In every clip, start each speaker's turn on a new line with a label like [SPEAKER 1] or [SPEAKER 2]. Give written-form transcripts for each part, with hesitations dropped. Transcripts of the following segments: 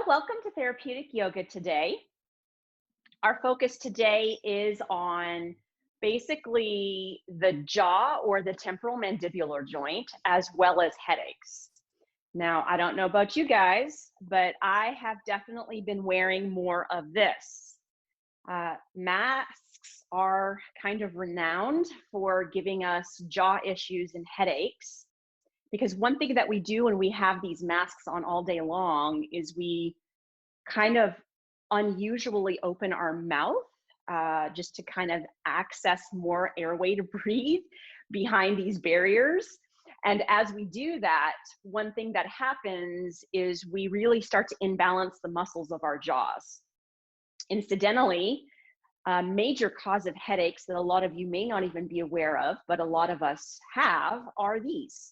[SPEAKER 1] Welcome to Therapeutic Yoga today. Our focus today is on basically the jaw or the temporal mandibular joint, as well as headaches. Now, I don't know about you guys, but I have definitely been wearing more of this. Masks are kind of renowned for giving us jaw issues and headaches. Because one thing that we do when we have these masks on all day long is we kind of unusually open our mouth just to kind of access more airway to breathe behind these barriers. And as we do that, one thing that happens is we really start to imbalance the muscles of our jaws. Incidentally, a major cause of headaches that a lot of you may not even be aware of, but a lot of us have, are these.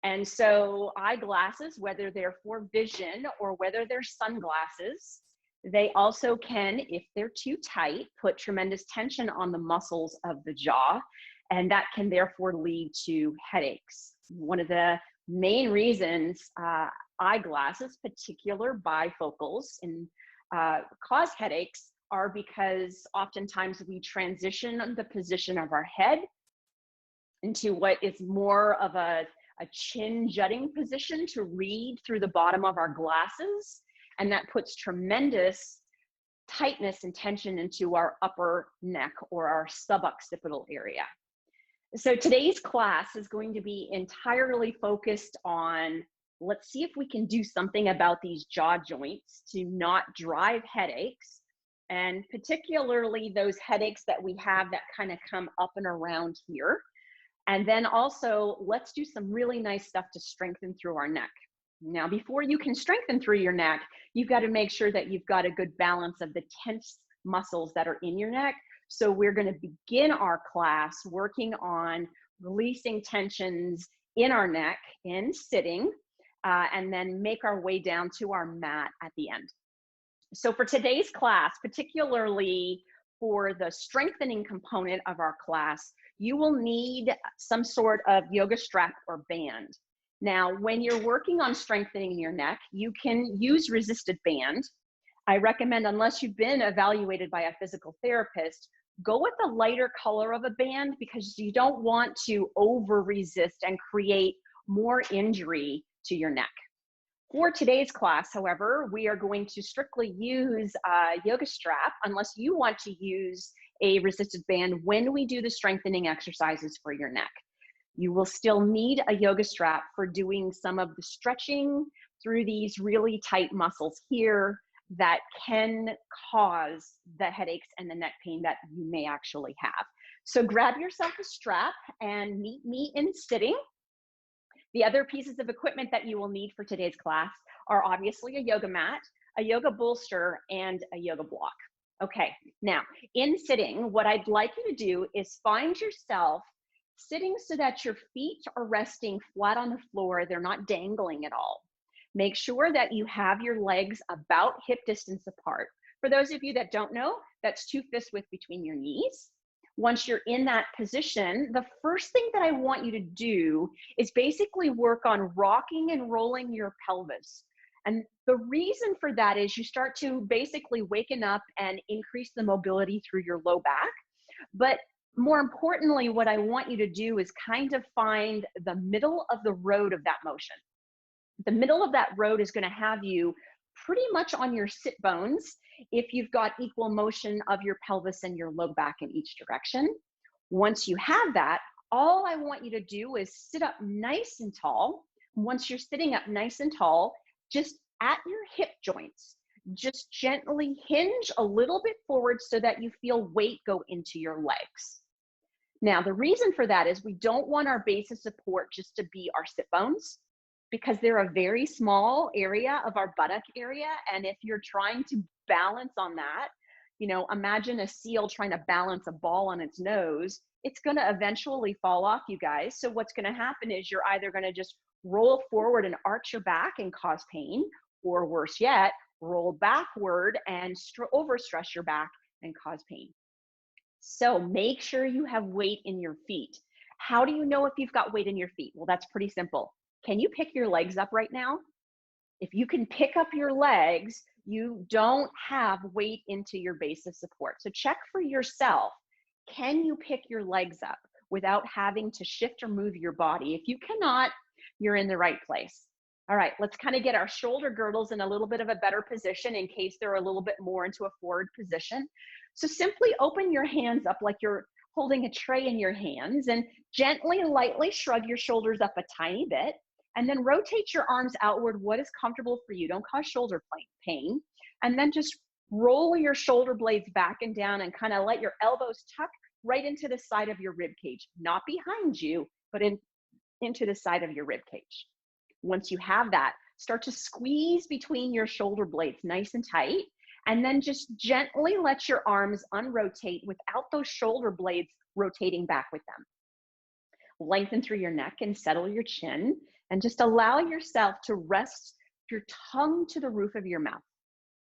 [SPEAKER 1] And so eyeglasses, whether they're for vision or whether they're sunglasses, they also can, if they're too tight, put tremendous tension on the muscles of the jaw, and that can therefore lead to headaches. One of the main reasons eyeglasses, particular bifocals, cause headaches are because oftentimes we transition the position of our head into what is more of a chin jutting position to read through the bottom of our glasses. And that puts tremendous tightness and tension into our upper neck or our suboccipital area. So today's class is going to be entirely focused on, let's see if we can do something about these jaw joints to not drive headaches, and particularly those headaches that we have that kind of come up and around here. And then also, let's do some really nice stuff to strengthen through our neck. Now, before you can strengthen through your neck, you've got to make sure that you've got a good balance of the tense muscles that are in your neck. So we're going to begin our class working on releasing tensions in our neck in sitting, and then make our way down to our mat at the end. So for today's class, particularly for the strengthening component of our class, you will need some sort of yoga strap or band. Now, when you're working on strengthening your neck, you can use resisted band. I recommend, unless you've been evaluated by a physical therapist, go with the lighter color of a band because you don't want to over resist and create more injury to your neck. For today's class, however, we are going to strictly use a yoga strap unless you want to use a resisted band when we do the strengthening exercises for your neck. You will still need a yoga strap for doing some of the stretching through these really tight muscles here that can cause the headaches and the neck pain that you may actually have. So grab yourself a strap and meet me in sitting. The other pieces of equipment that you will need for today's class are obviously a yoga mat, a yoga bolster, and a yoga block. Okay, now in sitting, what I'd like you to do is find yourself sitting so that your feet are resting flat on the floor. They're not dangling at all. Make sure that you have your legs about hip distance apart. For those of you that don't know, that's 2 fist width between your knees. Once you're in that position, the first thing that I want you to do is basically work on rocking and rolling your pelvis. And the reason for that is you start to basically waken up and increase the mobility through your low back. But more importantly, what I want you to do is kind of find the middle of the road of that motion. The middle of that road is going to have you pretty much on your sit bones if you've got equal motion of your pelvis and your low back in each direction. Once you have that, all I want you to do is sit up nice and tall. Once you're sitting up nice and tall, just at your hip joints, just gently hinge a little bit forward so that you feel weight go into your legs. Now, the reason for that is we don't want our base of support just to be our sit bones, because they're a very small area of our buttock area. And if you're trying to balance on that, imagine a seal trying to balance a ball on its nose. It's going to eventually fall off, you guys. So what's going to happen is you're either going to just roll forward and arch your back and cause pain, or worse yet, roll backward and overstress your back and cause pain. So make sure you have weight in your feet. How do you know if you've got weight in your feet? Well, that's pretty simple. Can you pick your legs up right now? If you can pick up your legs, you don't have weight into your base of support. So check for yourself. Can you pick your legs up without having to shift or move your body? If you cannot, you're in the right place. All right, let's kind of get our shoulder girdles in a little bit of a better position in case they're a little bit more into a forward position. So simply open your hands up like you're holding a tray in your hands and gently, lightly shrug your shoulders up a tiny bit. And then rotate your arms outward, what is comfortable for you. Don't cause shoulder pain. And then just roll your shoulder blades back and down and kind of let your elbows tuck right into the side of your rib cage. Not behind you, but into the side of your rib cage. Once you have that, start to squeeze between your shoulder blades nice and tight. And then just gently let your arms unrotate without those shoulder blades rotating back with them. Lengthen through your neck and settle your chin. And just allow yourself to rest your tongue to the roof of your mouth.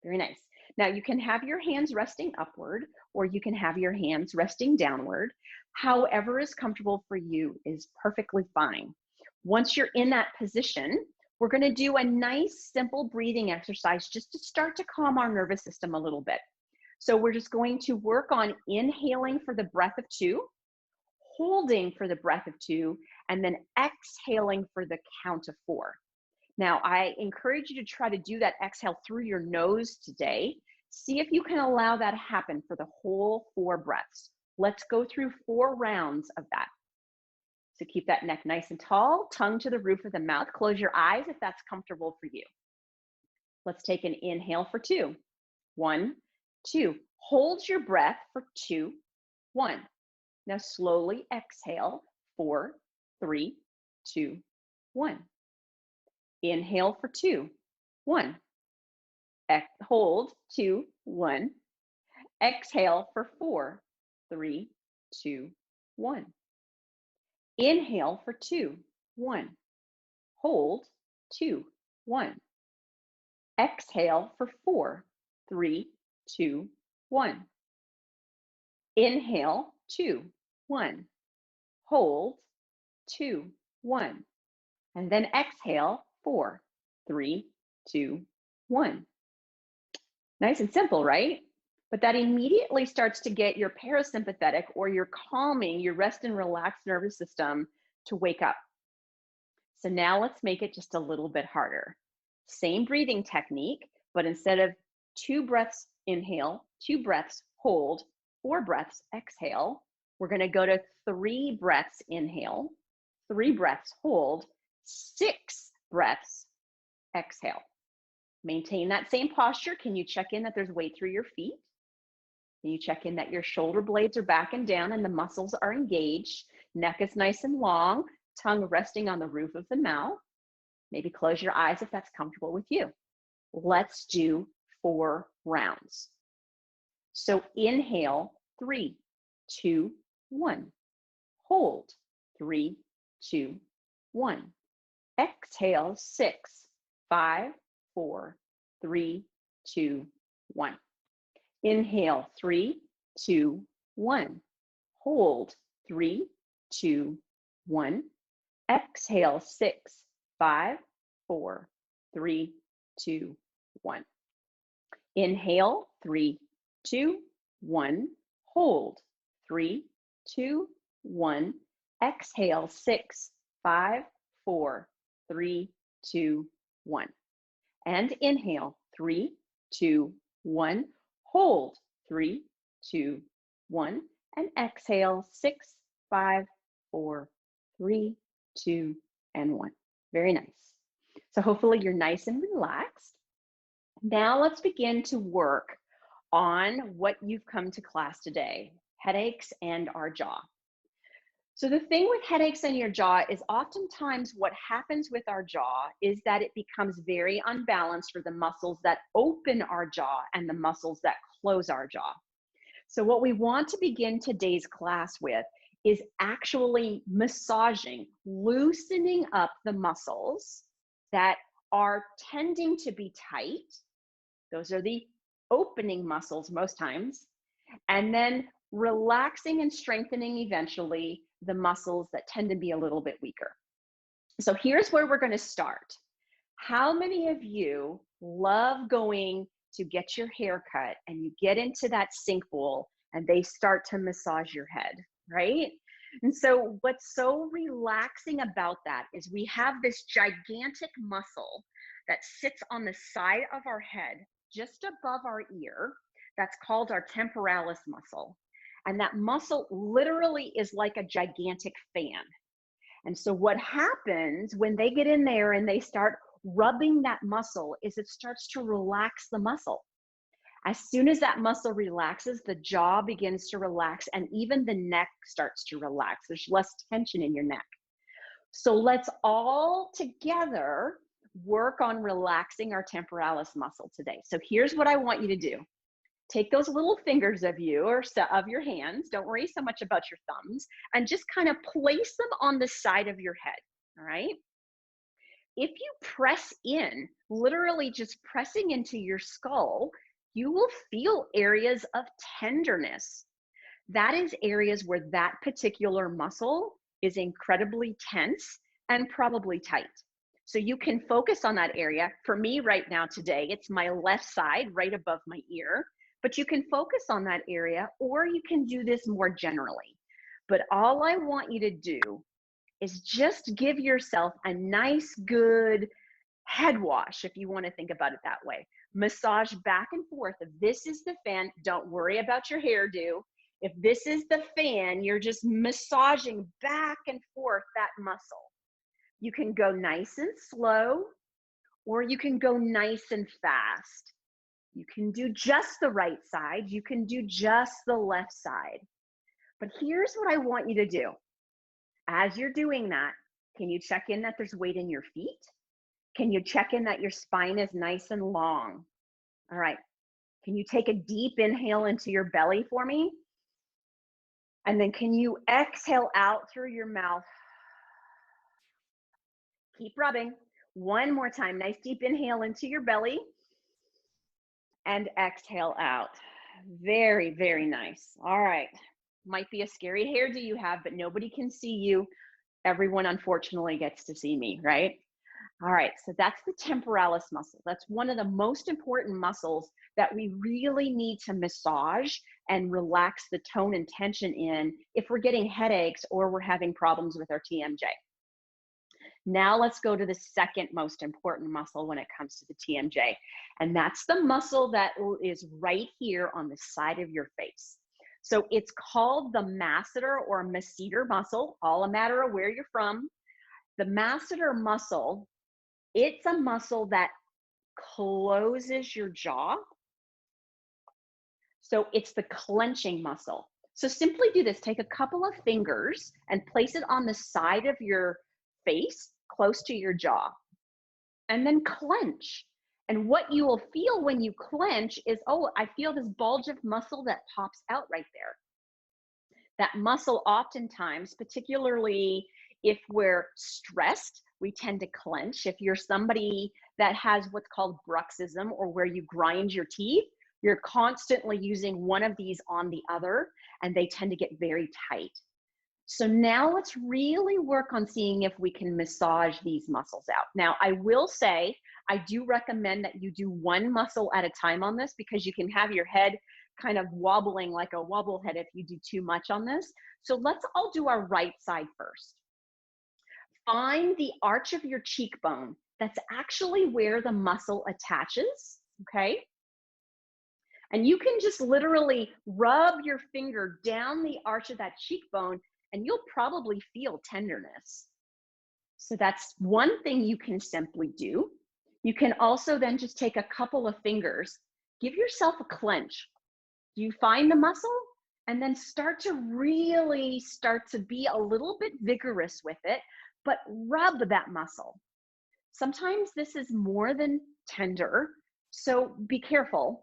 [SPEAKER 1] Very nice. Now you can have your hands resting upward, or you can have your hands resting downward. However is comfortable for you is perfectly fine. Once you're in that position, we're going to do a nice, simple breathing exercise just to start to calm our nervous system a little bit. So we're just going to work on inhaling for the breath of 2, holding for the breath of 2, and then exhaling for the count of 4. Now, I encourage you to try to do that exhale through your nose today. See if you can allow that to happen for the whole 4 breaths. Let's go through 4 rounds of that. So keep that neck nice and tall, tongue to the roof of the mouth. Close your eyes if that's comfortable for you. Let's take an inhale for 2. 1, 2. Hold your breath for 2, 1. Now slowly exhale, 4, 3, 2, 1. Inhale for 2, 1. Hold, 2, 1. Exhale for 4, 3, 2, 1. Inhale for 2, 1. Hold, 2, 1. Exhale for 4, 3, 2, 1. Inhale, 2, 1. Hold, 2, 1. And then exhale, 4, 3, 2, 1. Nice and simple, right? But that immediately starts to get your parasympathetic, or your calming, your rest and relaxed nervous system to wake up. So now let's make it just a little bit harder. Same breathing technique, but instead of 2 breaths inhale, 2 breaths hold, 4 breaths exhale, we're going to go to 3 breaths inhale, 3 breaths hold, 6 breaths exhale. Maintain that same posture. Can you check in that there's weight through your feet? Can you check in that your shoulder blades are back and down and the muscles are engaged? Neck is nice and long, tongue resting on the roof of the mouth. Maybe close your eyes if that's comfortable with you. Let's do 4 rounds. So inhale, 3, 2, 1. Hold, 3, 2, 1. Exhale, 6, 5, 4, 3, 2, 1. Inhale, 3, 2, 1. Hold, 3, 2, 1. Exhale, 6, 5, 4, 3, 2, 1. Inhale, 3, 2, 1. Hold, 3, 2, 1. Exhale, 6, 5, 4, 3, 2, 1. And inhale, 3, 2, 1. Hold, 3, 2, 1. And exhale, 6, 5, 4, 3, 2, and 1. Very nice. So hopefully you're nice and relaxed. Now let's begin to work on what you've come to class today, headaches and our jaw. So the thing with headaches and your jaw is oftentimes what happens with our jaw is that it becomes very unbalanced for the muscles that open our jaw and the muscles that close our jaw. So what we want to begin today's class with is actually massaging, loosening up the muscles that are tending to be tight. Those are the opening muscles most times. And then relaxing and strengthening eventually the muscles that tend to be a little bit weaker. So here's where we're going to start. How many of you love going to get your hair cut and you get into that sink bowl and they start to massage your head, right? And so, what's so relaxing about that is we have this gigantic muscle that sits on the side of our head, just above our ear, that's called our temporalis muscle. And that muscle literally is like a gigantic fan. And so what happens when they get in there and they start rubbing that muscle is it starts to relax the muscle. As soon as that muscle relaxes, the jaw begins to relax and even the neck starts to relax. There's less tension in your neck. So let's all together work on relaxing our temporalis muscle today. So here's what I want you to do. Take those little fingers of you or of your hands, don't worry so much about your thumbs, and just kind of place them on the side of your head, all right? If you press in, literally just pressing into your skull, you will feel areas of tenderness. That is areas where that particular muscle is incredibly tense and probably tight. So you can focus on that area. For me right now today, it's my left side right above my ear, but you can focus on that area or you can do this more generally. But all I want you to do is just give yourself a nice, good head wash, if you want to think about it that way. Massage back and forth. If this is the fan, don't worry about your hairdo. If this is the fan, you're just massaging back and forth that muscle. You can go nice and slow, or you can go nice and fast. You can do just the right side. You can do just the left side. But here's what I want you to do. As you're doing that, can you check in that there's weight in your feet? Can you check in that your spine is nice and long? All right. Can you take a deep inhale into your belly for me? And then can you exhale out through your mouth? Keep rubbing. One more time. Nice deep inhale into your belly and exhale out. Very, very nice. All right. Might be a scary hairdo you have, but nobody can see you. Everyone unfortunately gets to see me, right? All right, so that's the temporalis muscle. That's one of the most important muscles that we really need to massage and relax the tone and tension in if we're getting headaches or we're having problems with our TMJ. Now let's go to the second most important muscle when it comes to the TMJ, and that's the muscle that is right here on the side of your face. So it's called the masseter or masseter muscle, all a matter of where you're from. The masseter muscle, it's a muscle that closes your jaw. So it's the clenching muscle. So simply do this. Take a couple of fingers and place it on the side of your face, close to your jaw, and then clench. And what you will feel when you clench is, oh, I feel this bulge of muscle that pops out right there. That muscle oftentimes, particularly if we're stressed, we tend to clench. If you're somebody that has what's called bruxism, or where you grind your teeth, you're constantly using one of these on the other, and they tend to get very tight. So now let's really work on seeing if we can massage these muscles out. Now, I will say, I do recommend that you do one muscle at a time on this, because you can have your head kind of wobbling like a wobblehead if you do too much on this. So let's all do our right side first. Find the arch of your cheekbone. That's actually where the muscle attaches, okay? And you can just literally rub your finger down the arch of that cheekbone and you'll probably feel tenderness. So that's one thing you can simply do. You can also then just take a couple of fingers, give yourself a clench. Do you find the muscle? And then start to really be a little bit vigorous with it, but rub that muscle. Sometimes this is more than tender, so be careful,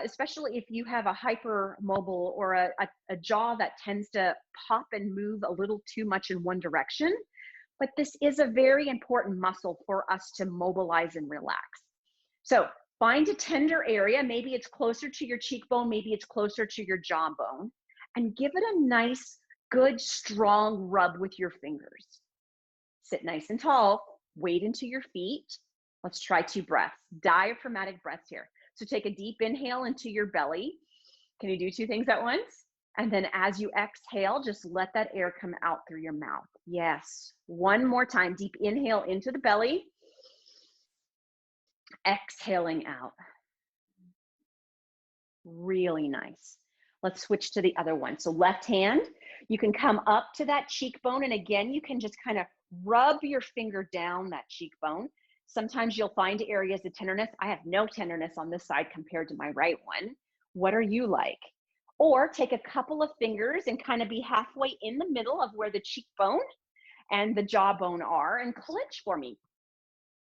[SPEAKER 1] especially if you have a hypermobile or a jaw that tends to pop and move a little too much in one direction. But this is a very important muscle for us to mobilize and relax. So find a tender area. Maybe it's closer to your cheekbone, maybe it's closer to your jawbone, and give it a nice, good, strong rub with your fingers. Sit nice and tall, weight into your feet, Let's try 2 breaths. Diaphragmatic breaths here. So take a deep inhale into your belly. Can you do 2 things at once? And then as you exhale, just let that air come out through your mouth. Yes. One more time. Deep inhale into the belly. Exhaling out. Really nice. Let's switch to the other one. So left hand, you can come up to that cheekbone. And again, you can just kind of rub your finger down that cheekbone. Sometimes you'll find areas of tenderness. I have no tenderness on this side compared to my right one. What are you like? Or take a couple of fingers and kind of be halfway in the middle of where the cheekbone and the jawbone are and clench for me.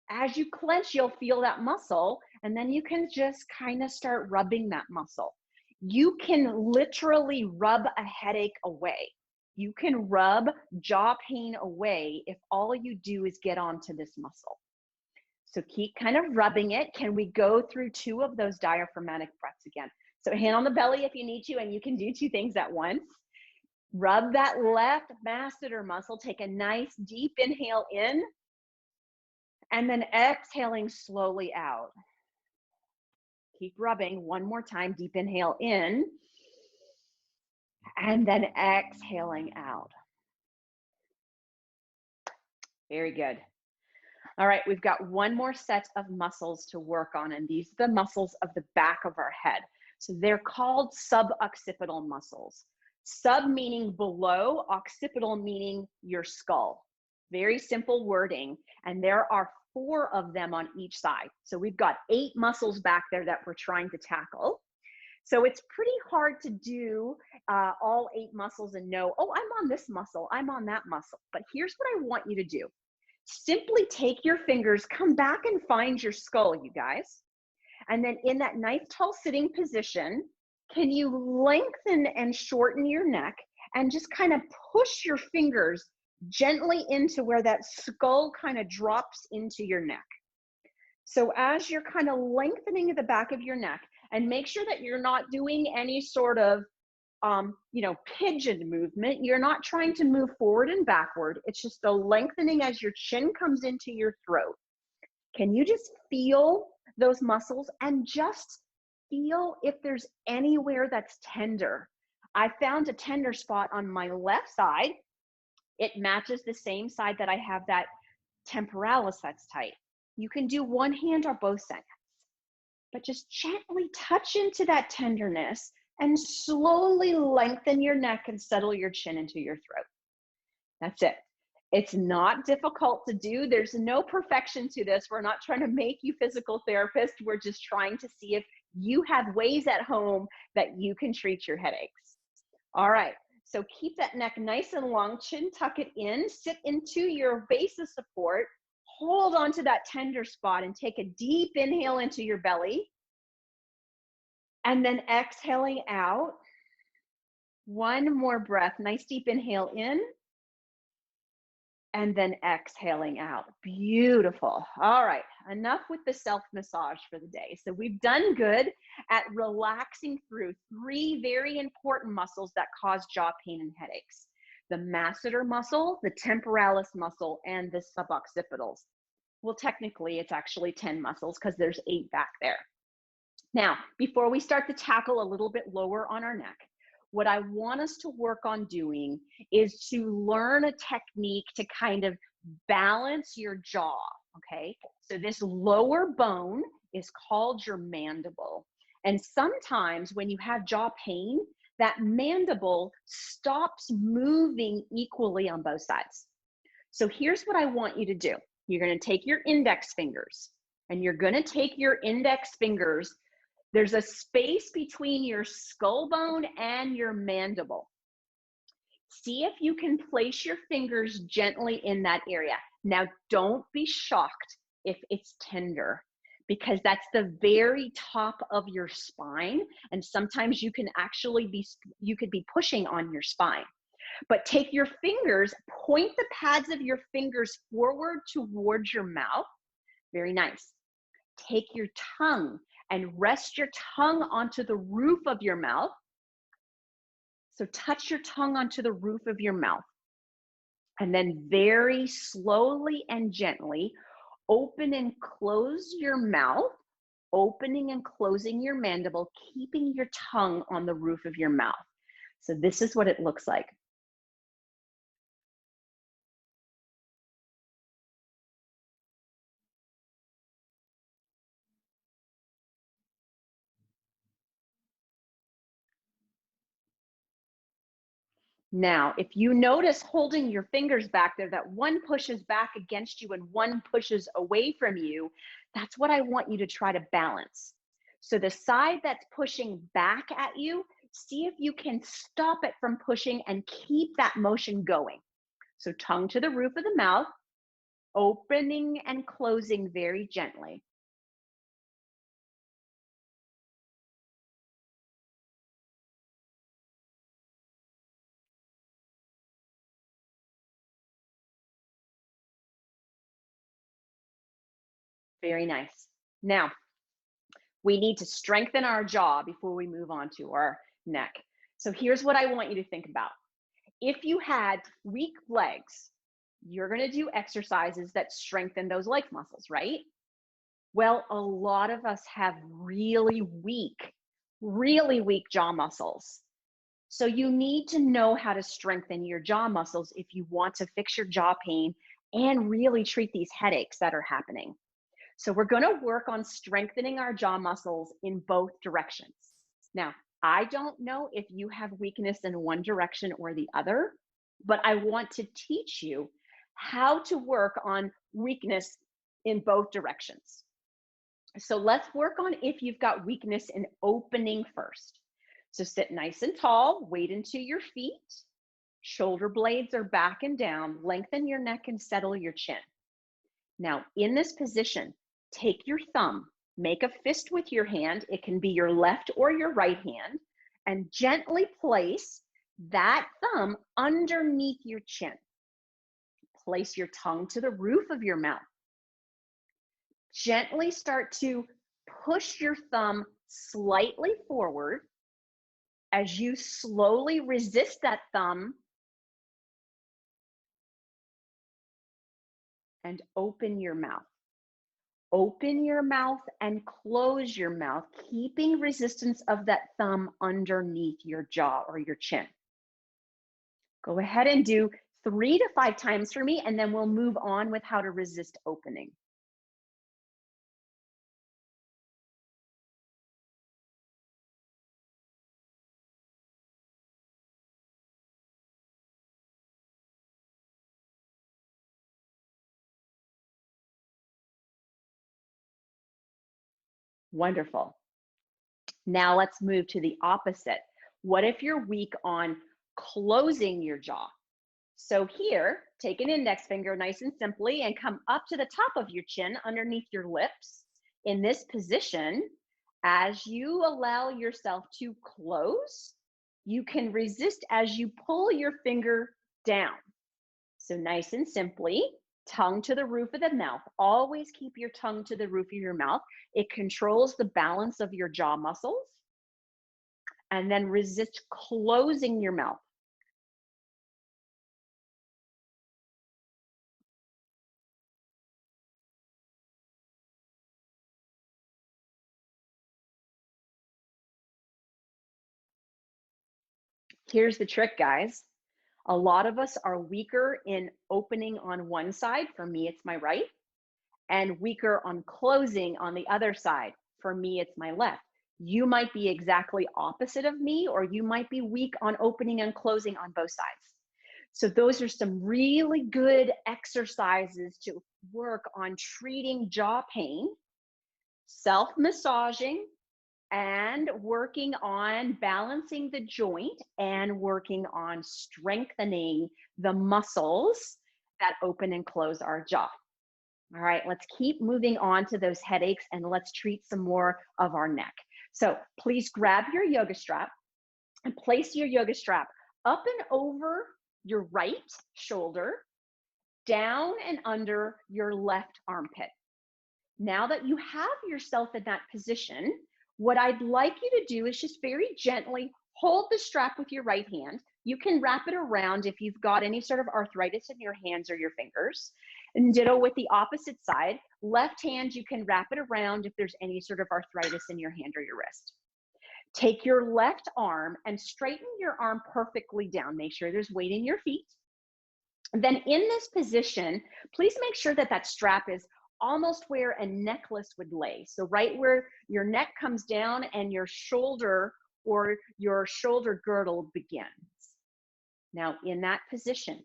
[SPEAKER 1] As you clench, you'll feel that muscle, and then you can just kind of start rubbing that muscle. You can literally rub a headache away. You can rub jaw pain away if all you do is get onto this muscle. So keep kind of rubbing it. Can we go through 2 of those diaphragmatic breaths again? So hand on the belly if you need to, and you can do 2 things at once. Rub that left masseter muscle. Take a nice deep inhale in, and then exhaling slowly out. Keep rubbing one more time. Deep inhale in, and then exhaling out. Very good. All right, we've got one more set of muscles to work on, and these are the muscles of the back of our head. So they're called suboccipital muscles. Sub meaning below, occipital meaning your skull. Very simple wording, and there are 4 of them on each side. So we've got 8 muscles back there that we're trying to tackle. So it's pretty hard to do all 8 muscles and know, oh, I'm on this muscle, I'm on that muscle. But here's what I want you to do. Simply take your fingers, come back and find your skull, you guys. And then in that nice tall sitting position, can you lengthen and shorten your neck and just kind of push your fingers gently into where that skull kind of drops into your neck. So as you're kind of lengthening the back of your neck, and make sure that you're not doing any sort of pigeon movement. You're not trying to move forward and backward. It's just a lengthening as your chin comes into your throat. Can you just feel those muscles and just feel if there's anywhere that's tender? I found a tender spot on my left side. It matches the same side that I have that temporalis that's tight. You can do one hand or both hands, but just gently touch into that tenderness and slowly lengthen your neck and settle your chin into your throat. That's it. It's not difficult to do. There's no perfection to this. We're not trying to make you physical therapists. We're just trying to see if you have ways at home that you can treat your headaches. All right. So keep that neck nice and long, chin tuck it in, sit into your base of support, hold on to that tender spot and take a deep inhale into your belly. And then exhaling out. One more breath. Nice deep inhale in. And then exhaling out. Beautiful. All right. Enough with the self-massage for the day. So we've done good at relaxing through 3 very important muscles that cause jaw pain and headaches. The masseter muscle, the temporalis muscle, and the suboccipitals. Well, technically, it's actually 10 muscles because there's 8 back there. Now, before we start to tackle a little bit lower on our neck, what I want us to work on doing is to learn a technique to kind of balance your jaw, okay? So this lower bone is called your mandible. And sometimes when you have jaw pain, that mandible stops moving equally on both sides. So here's what I want you to do. You're going to take your index fingers, and you're going to take your index fingers. There's a space between your skull bone and your mandible. See if you can place your fingers gently in that area. Now, don't be shocked if it's tender, because that's the very top of your spine. And sometimes you can actually you could be pushing on your spine. But take your fingers, point the pads of your fingers forward towards your mouth. Very nice. Take your tongue and rest your tongue onto the roof of your mouth. So touch your tongue onto the roof of your mouth. And then very slowly and gently Open and close your mouth, opening and closing your mandible, keeping your tongue on the roof of your mouth. So this is what it looks like. Now, if you notice holding your fingers back there, that one pushes back against you and one pushes away from you, that's what I want you to try to balance. So the side that's pushing back at you, see if you can stop it from pushing and keep that motion going. So tongue to the roof of the mouth, opening and closing very gently. Very nice. Now, we need to strengthen our jaw before we move on to our neck. So here's what I want you to think about. If you had weak legs, you're going to do exercises that strengthen those leg muscles, right? Well, a lot of us have really weak jaw muscles. So you need to know how to strengthen your jaw muscles if you want to fix your jaw pain and really treat these headaches that are happening. So we're going to work on strengthening our jaw muscles in both directions. Now, I don't know if you have weakness in one direction or the other, but I want to teach you how to work on weakness in both directions. So let's work on if you've got weakness in opening first. So sit nice and tall, weight into your feet, shoulder blades are back and down, lengthen your neck and settle your chin. Now, in this position, take your thumb, make a fist with your hand. It can be your left or your right hand, and gently place that thumb underneath your chin. Place your tongue to the roof of your mouth. Gently start to push your thumb slightly forward as you slowly resist that thumb and open your mouth. Open your mouth and close your mouth, keeping resistance of that thumb underneath your jaw or your chin. Go ahead and do 3 to 5 times for me, and then we'll move on with how to resist opening. Wonderful. Now let's move to the opposite. What if you're weak on closing your jaw? So here, take an index finger nice and simply and come up to the top of your chin underneath your lips. In this position, as you allow yourself to close, you can resist as you pull your finger down. So nice and simply, tongue to the roof of the mouth. Always keep your tongue to the roof of your mouth. It controls the balance of your jaw muscles. And then resist closing your mouth. Here's the trick, guys. A lot of us are weaker in opening on one side. For me, it's my right. And weaker on closing on the other side. For me, it's my left. You might be exactly opposite of me, or you might be weak on opening and closing on both sides. So those are some really good exercises to work on treating jaw pain, self-massaging, and working on balancing the joint and working on strengthening the muscles that open and close our jaw. All right, let's keep moving on to those headaches and let's treat some more of our neck. So please grab your yoga strap and place your yoga strap up and over your right shoulder, down and under your left armpit. Now that you have yourself in that position, what I'd like you to do is just very gently hold the strap with your right hand. You can wrap it around if you've got any sort of arthritis in your hands or your fingers. And ditto with the opposite side. Left hand, you can wrap it around if there's any sort of arthritis in your hand or your wrist. Take your left arm and straighten your arm perfectly down. Make sure there's weight in your feet. And then in this position, please make sure that that strap is almost where a necklace would lay. So right where your neck comes down and your shoulder or your shoulder girdle begins. Now in that position,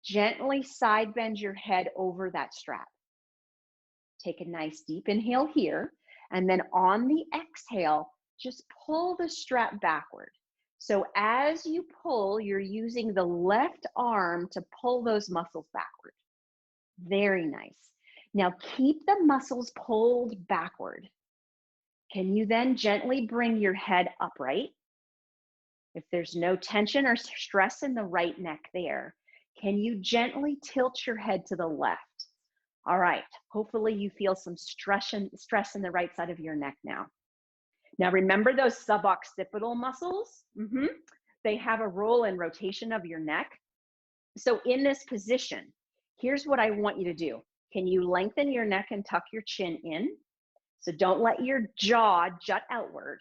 [SPEAKER 1] gently side bend your head over that strap. Take a nice deep inhale here, and then on the exhale, just pull the strap backward. So as you pull, you're using the left arm to pull those muscles backward. Very nice. Now keep the muscles pulled backward. Can you then gently bring your head upright? If there's no tension or stress in the right neck there, can you gently tilt your head to the left? All right, hopefully you feel some stress in the right side of your neck now. Now remember those suboccipital muscles? They have a role in rotation of your neck. So in this position, here's what I want you to do. Can you lengthen your neck and tuck your chin in? So don't let your jaw jut outward.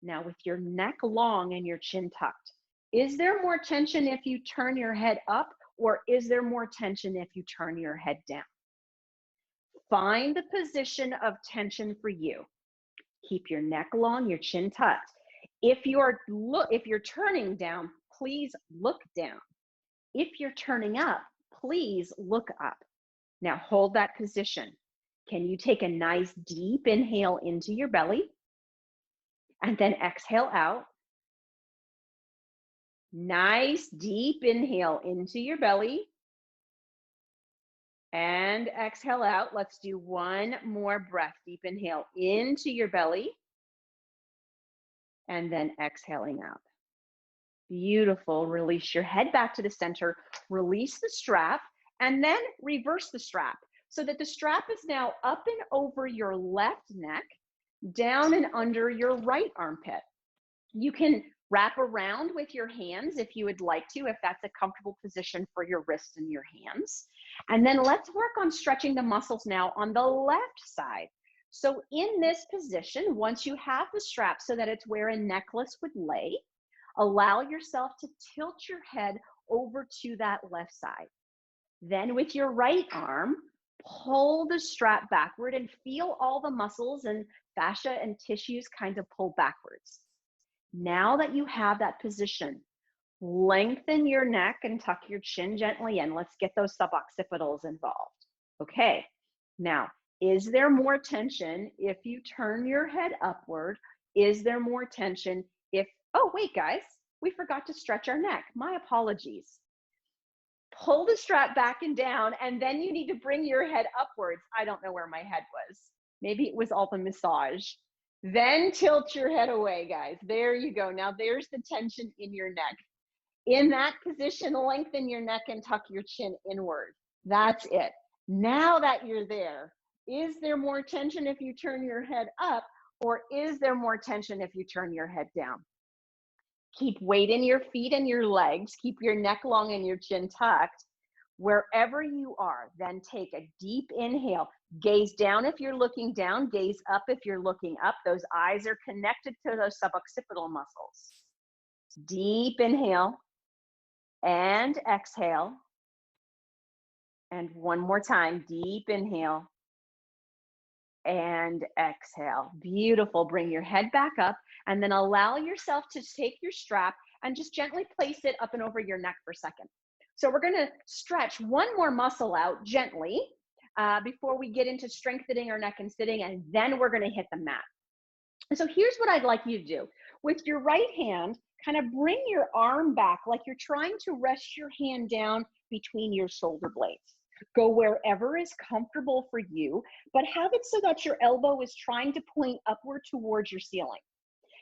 [SPEAKER 1] Now with your neck long and your chin tucked, is there more tension if you turn your head up, or is there more tension if you turn your head down? Find the position of tension for you. Keep your neck long, your chin tucked. If you're turning down, please look down. If you're turning up, please look up. Now hold that position. Can you take a nice deep inhale into your belly and then exhale out? Nice deep inhale into your belly and exhale out. Let's do one more breath. Deep inhale into your belly and then exhaling out. Beautiful. Release your head back to the center, release the strap, and then reverse the strap so that the strap is now up and over your left neck, down and under your right armpit. You can wrap around with your hands if you would like to, if that's a comfortable position for your wrists and your hands. And then let's work on stretching the muscles now on the left side. So in this position, once you have the strap so that it's where a necklace would lay, allow yourself to tilt your head over to that left side. Then with your right arm, pull the strap backward and feel all the muscles and fascia and tissues kind of pull backwards. Now that you have that position, lengthen your neck and tuck your chin gently in. Let's get those suboccipitals involved. Okay, now, is there more tension if you turn your head upward? Is there more tension if, oh wait guys, we forgot to stretch our neck. My apologies. Pull the strap back and down, and then you need to bring your head upwards. I don't know where my head was. Maybe it was all the massage. Then tilt your head away, guys. There you go. Now there's the tension in your neck. In that position, lengthen your neck and tuck your chin inward. That's it. Now that you're there, is there more tension if you turn your head up, or is there more tension if you turn your head down? Keep weight in your feet and your legs. Keep your neck long and your chin tucked. Wherever you are, then take a deep inhale. Gaze down if you're looking down. Gaze up if you're looking up. Those eyes are connected to those suboccipital muscles. Deep inhale and exhale. And one more time, deep inhale and exhale. Beautiful. Bring your head back up and then allow yourself to take your strap and just gently place it up and over your neck for a second. So we're going to stretch one more muscle out gently before we get into strengthening our neck and sitting, and then we're going to hit the mat. And so here's what I'd like you to do. With your right hand, kind of bring your arm back like you're trying to rest your hand down between your shoulder blades. Go wherever is comfortable for you, but have it so that your elbow is trying to point upward towards your ceiling.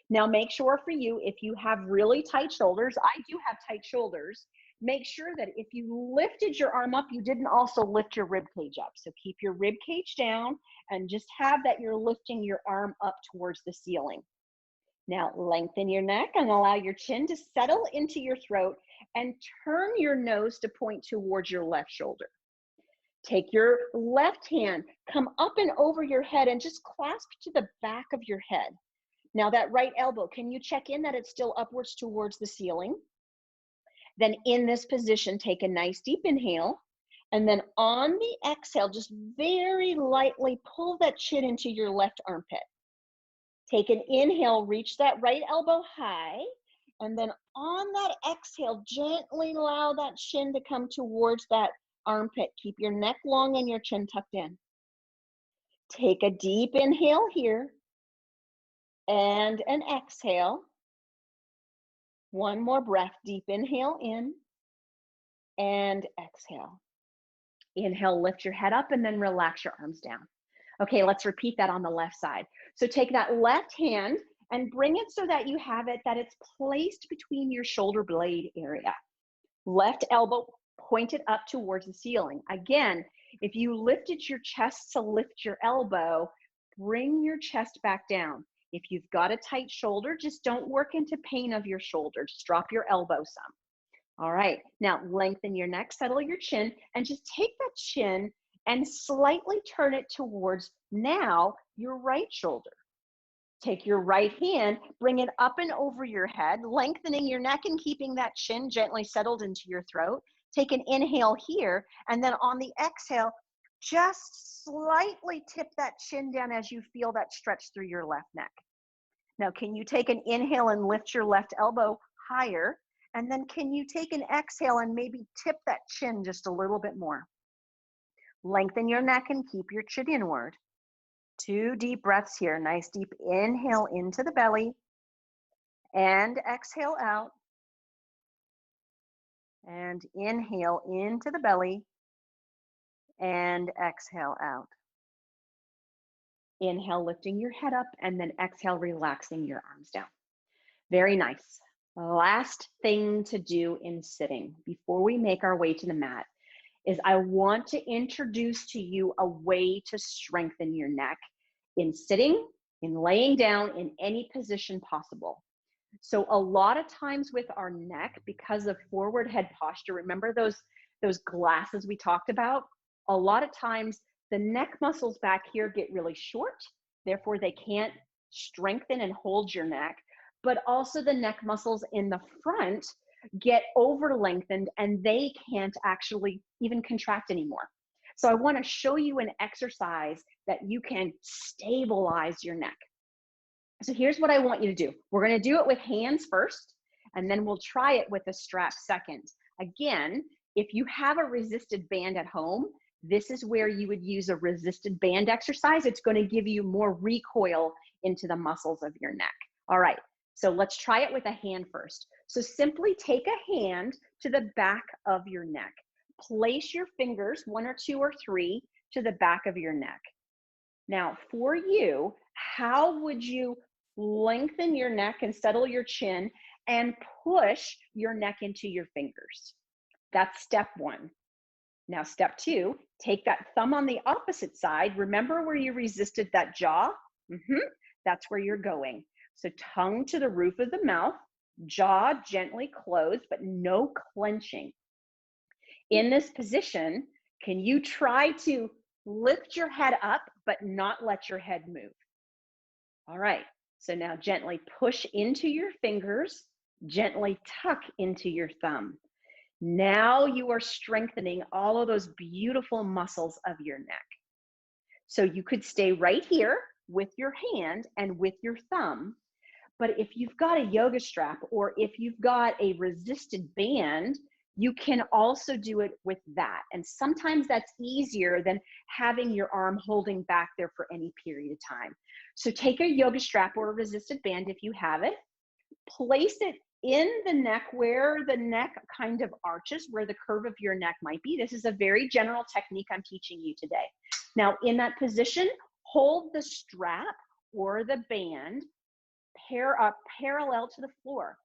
[SPEAKER 1] Now make sure for you, if you have really tight shoulders, I do have tight shoulders, make sure that if you lifted your arm up, you didn't also lift your rib cage up. So keep your rib cage down and just have that you're lifting your arm up towards the ceiling. Now lengthen your neck and allow your chin to settle into your throat and turn your nose to point towards your left shoulder. Take your left hand, come up and over your head and just clasp to the back of your head. Now that right elbow, can you check in that it's still upwards towards the ceiling? Then in this position, take a nice deep inhale. And then on the exhale, just very lightly pull that chin into your left armpit. Take an inhale, reach that right elbow high. And then on that exhale, gently allow that chin to come towards that armpit. Keep your neck long and your chin tucked in. Take a deep inhale here and an exhale. One more breath, deep inhale in and exhale. Inhale, lift your head up and then relax your arms down. Okay, let's repeat that on the left side. So take that left hand and bring it so that you have it, that it's placed between your shoulder blade area. Left elbow pointed up towards the ceiling. Again, if you lifted your chest to lift your elbow, bring your chest back down. If you've got a tight shoulder, just don't work into pain of your shoulder. Just drop your elbow some. All right, now lengthen your neck, settle your chin, and just take that chin and slightly turn it towards now your right shoulder. Take your right hand, bring it up and over your head, lengthening your neck and keeping that chin gently settled into your throat. Take an inhale here, and then on the exhale, just slightly tip that chin down as you feel that stretch through your left neck. Now, can you take an inhale and lift your left elbow higher? And then can you take an exhale and maybe tip that chin just a little bit more? Lengthen your neck and keep your chin inward. 2 deep breaths here. Nice deep inhale into the belly and exhale out. And inhale into the belly and exhale out. Inhale, lifting your head up, and then exhale, relaxing your arms down. Very nice. Last thing to do in sitting before we make our way to the mat is I want to introduce to you a way to strengthen your neck in sitting, in laying down, in any position possible. So a lot of times with our neck, because of forward head posture, remember those glasses we talked about? A lot of times the neck muscles back here get really short, therefore they can't strengthen and hold your neck, but also the neck muscles in the front get over lengthened and they can't actually even contract anymore. So I want to show you an exercise that you can stabilize your neck. So here's what I want you to do. We're going to do it with hands first, and then we'll try it with a strap second. Again, if you have a resisted band at home, this is where you would use a resisted band exercise. It's going to give you more recoil into the muscles of your neck. All right, so let's try it with a hand first. So simply take a hand to the back of your neck. Place your fingers, 1 or 2 or 3, to the back of your neck. Now, for you, how would you lengthen your neck and settle your chin and push your neck into your fingers? That's step 1. Now, step 2, take that thumb on the opposite side. Remember where you resisted that jaw? That's where you're going. So tongue to the roof of the mouth, jaw gently closed, but no clenching. In this position, can you try to lift your head up, but not let your head move? All right, so now gently push into your fingers, gently tuck into your thumb. Now you are strengthening all of those beautiful muscles of your neck. So you could stay right here with your hand and with your thumb, but if you've got a yoga strap or if you've got a resisted band, you can also do it with that. And sometimes that's easier than having your arm holding back there for any period of time. So take a yoga strap or a resisted band if you have it, place it in the neck where the neck kind of arches, where the curve of your neck might be. This is a very general technique I'm teaching you today. Now in that position, hold the strap or the band parallel to the floor.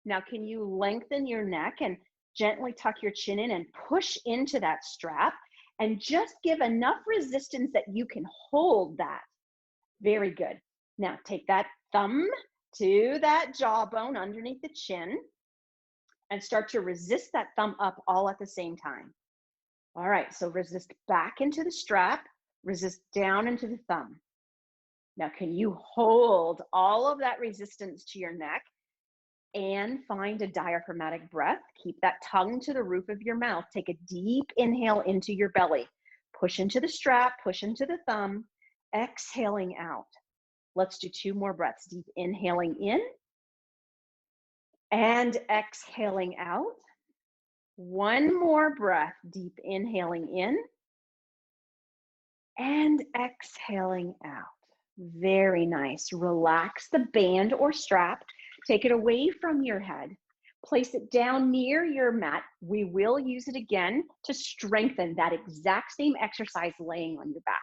[SPEAKER 1] Now can you lengthen your neck and gently tuck your chin in and push into that strap and just give enough resistance that you can hold that. Very good. Now take that thumb to that jawbone underneath the chin and start to resist that thumb up all at the same time. All right, so resist back into the strap, resist down into the thumb. Now, can you hold all of that resistance to your neck and find a diaphragmatic breath? Keep that tongue to the roof of your mouth. Take a deep inhale into your belly. Push into the strap, push into the thumb, exhaling out. Let's do 2 more breaths. Deep inhaling in and exhaling out. 1 more breath. Deep inhaling in and exhaling out. Very nice. Relax the band or strap. Take it away from your head. Place it down near your mat. We will use it again to strengthen that exact same exercise laying on your back.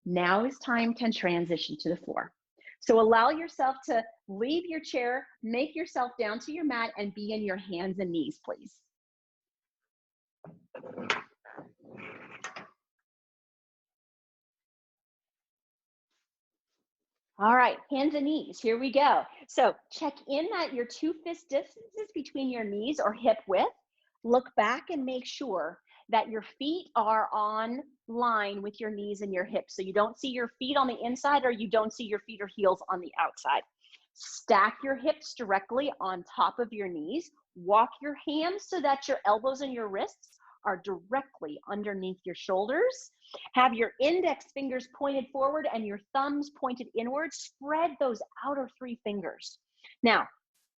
[SPEAKER 1] Now is time to transition to the floor. So allow yourself to leave your chair, make yourself down to your mat, and be in your hands and knees, please. All right, hands and knees, here we go. So check in at your 2 fist distances between your knees or hip width. Look back and make sure that your feet are on line with your knees and your hips. So you don't see your feet on the inside or you don't see your feet or heels on the outside. Stack your hips directly on top of your knees. Walk your hands so that your elbows and your wrists are directly underneath your shoulders. Have your index fingers pointed forward and your thumbs pointed inward. Spread those outer 3 fingers. Now,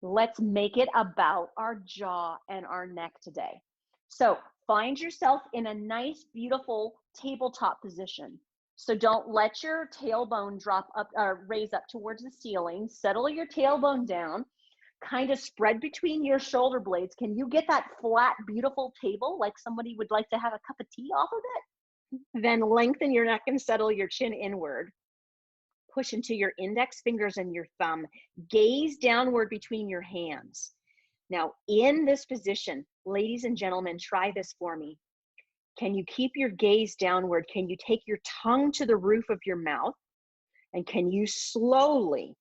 [SPEAKER 1] let's make it about our jaw and our neck today. So find yourself in a nice, beautiful tabletop position. So don't let your tailbone drop up or raise up towards the ceiling. Settle your tailbone down. Kind of spread between your shoulder blades. Can you get that flat, beautiful table like somebody would like to have a cup of tea off of it? Then lengthen your neck and settle your chin inward. Push into your index fingers and your thumb. Gaze downward between your hands. Now, in this position, ladies and gentlemen, try this for me. Can you keep your gaze downward? Can you take your tongue to the roof of your mouth? And can you slowly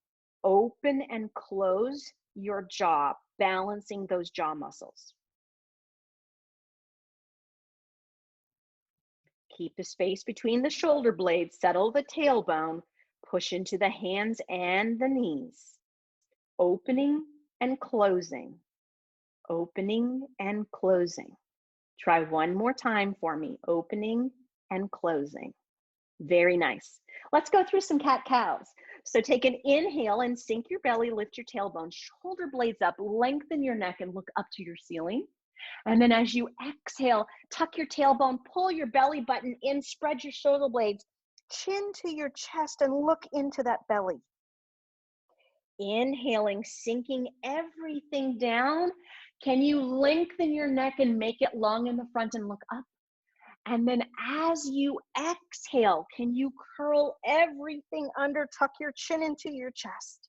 [SPEAKER 1] open and close your jaw, balancing those jaw muscles? Keep the space between the shoulder blades, settle the tailbone, push into the hands and the knees. Opening and closing, opening and closing. Try one more time for me, opening and closing. Very nice. Let's go through some cat-cows. So take an inhale and sink your belly, lift your tailbone, shoulder blades up, lengthen your neck and look up to your ceiling. And then as you exhale, tuck your tailbone, pull your belly button in, spread your shoulder blades, chin to your chest and look into that belly. Inhaling, sinking everything down. Can you lengthen your neck and make it long in the front and look up? And then as you exhale, can you curl everything under, tuck your chin into your chest?